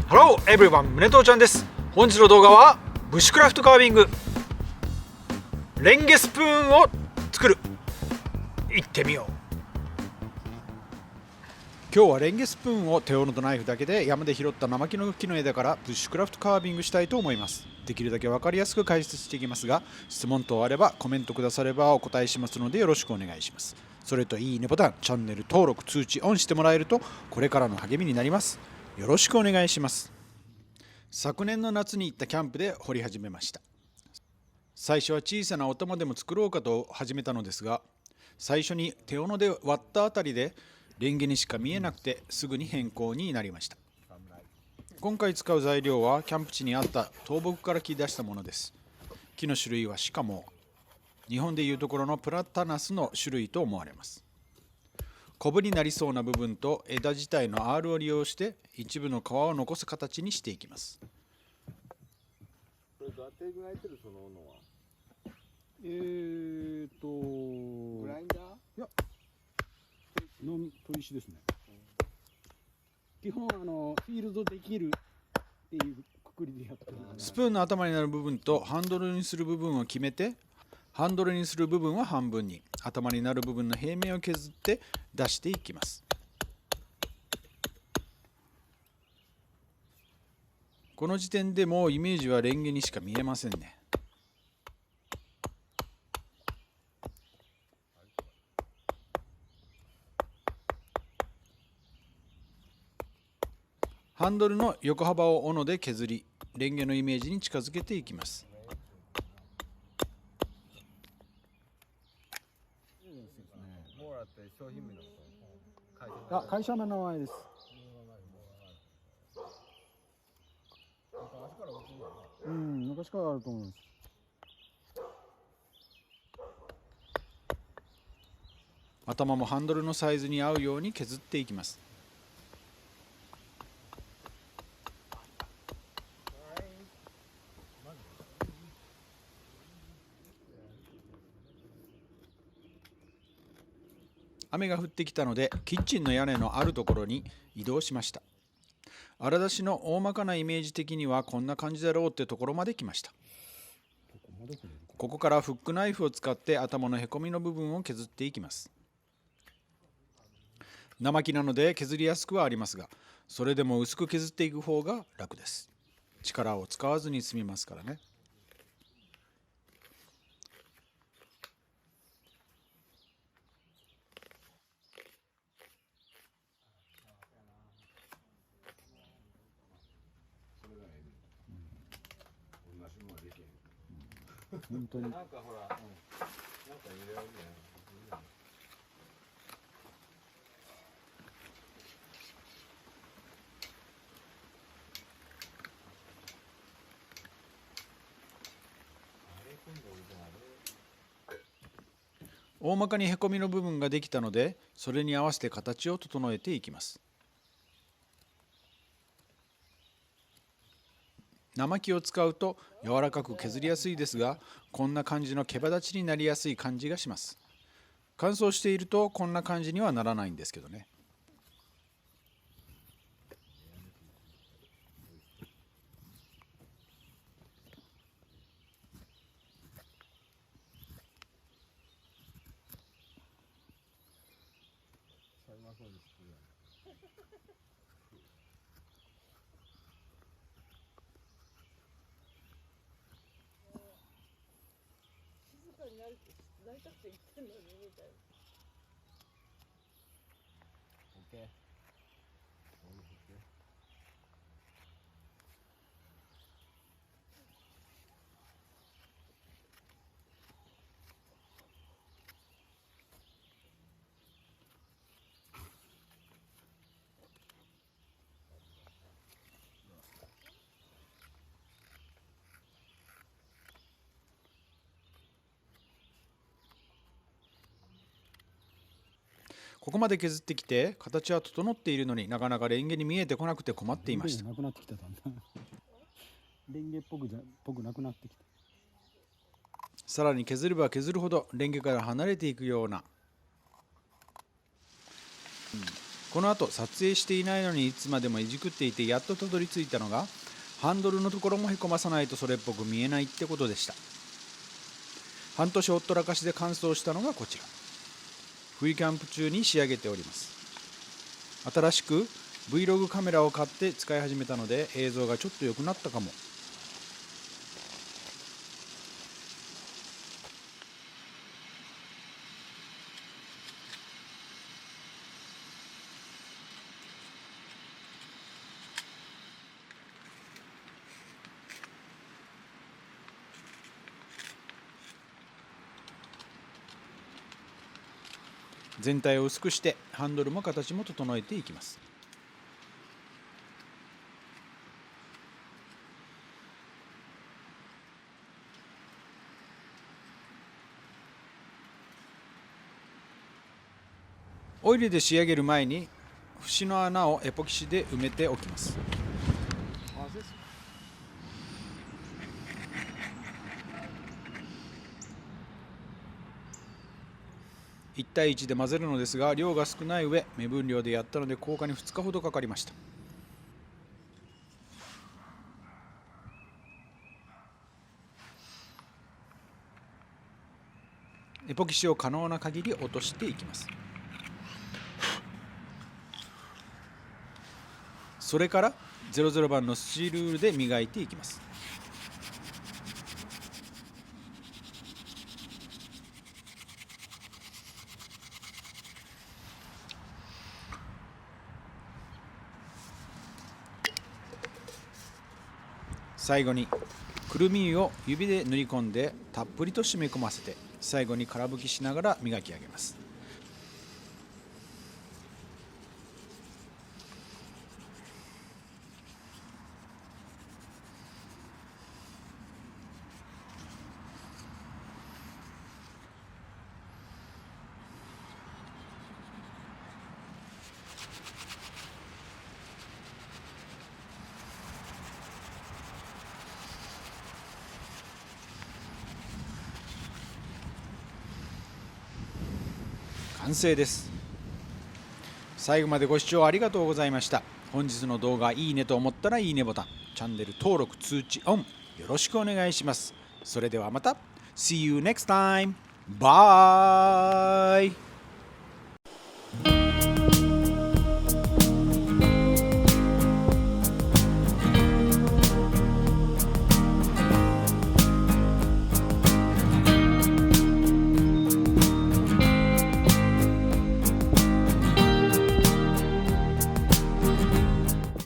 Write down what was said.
Hello everyone、宗藤ちゃんです。本日の動画はブッシュクラフトカービング、レンゲスプーンを作る。行ってみよう。今日はレンゲスプーンを手斧とナイフだけで山で拾った生木の木の枝からブッシュクラフトカービングしたいと思います。できるだけ分かりやすく解説していきますが、質問等あればコメントくださればお答えしますのでよろしくお願いします。それといいねボタン、チャンネル登録、通知オンしてもらえるとこれからの励みになります。よろしくお願いします。昨年の夏に行ったキャンプで掘り始めました。最初は小さなお玉でも作ろうかと始めたのですが、最初に手斧で割ったあたりでレンゲにしか見えなくてすぐに変更になりました。今回使う材料はキャンプ地にあった倒木から切り出したものです。木の種類はしかも日本でいうところのプラタナスの種類と思われます。コブになりそうな部分と枝自体の R を利用して一部の皮を残す形にしていきます。これどうやって磨いてるその斧は？グラインダー？いや、の砥石ですね。基本フィールドできるっていうくくりでやってる。スプーンの頭になる部分とハンドルにする部分を決めて、ハンドルにする部分は半分に、頭になる部分の平面を削って出していきます。この時点でもうイメージはレンゲにしか見えませんね。ハンドルの横幅を斧で削り、レンゲのイメージに近づけていきます。モーラって商品名の会社の名前です。昔からあると思います。頭もハンドルのサイズに合うように削っていきます。雨が降ってきたのでキッチンの屋根のあるところに移動しました。荒出しの大まかなイメージ的にはこんな感じだろうってところまで来ました。ここからフックナイフを使って頭のへこみの部分を削っていきます。生木なので削りやすくはありますが、それでも薄く削っていく方が楽です。力を使わずに済みますからね。本当に。なんかほら、なんか入れられるね。大まかにへこみの部分ができたので、それに合わせて形を整えていきます。生木を使うと柔らかく削りやすいですが、こんな感じの毛羽立ちになりやすい感じがします。乾燥しているとこんな感じにはならないんですけどね。なりたくて言ってんのにみたいな。OK。ここまで削ってきて形は整っているのになかなかレンゲに見えてこなくて困っていました。なくなってきただんだん。レンゲっぽくなくなってきた。さらに削れば削るほどレンゲから離れていくような、この後撮影していないのにいつまでもいじくっていてやっとたどり着いたのが、ハンドルのところもへこまさないとそれっぽく見えないってことでした。半年ほったらかしで完走したのがこちら。冬キャンプ中に仕上げております。新しく Vlog カメラを買って使い始めたので映像がちょっと良くなったかも。全体を薄くしてハンドルも形も整えていきます。オイルで仕上げる前に節の穴をエポキシで埋めておきます。1対1で混ぜるのですが量が少ない上、目分量でやったので硬化に2日ほどかかりました。エポキシを可能な限り落としていきます。それから00番のスチールウールで磨いていきます。最後にくるみを指で塗り込んでたっぷりと染み込ませて、最後に空拭きしながら磨き上げます。完成です。最後までご視聴ありがとうございました。本日の動画いいねと思ったらいいねボタン、チャンネル登録通知オンよろしくお願いします。それではまた See you next time! Bye!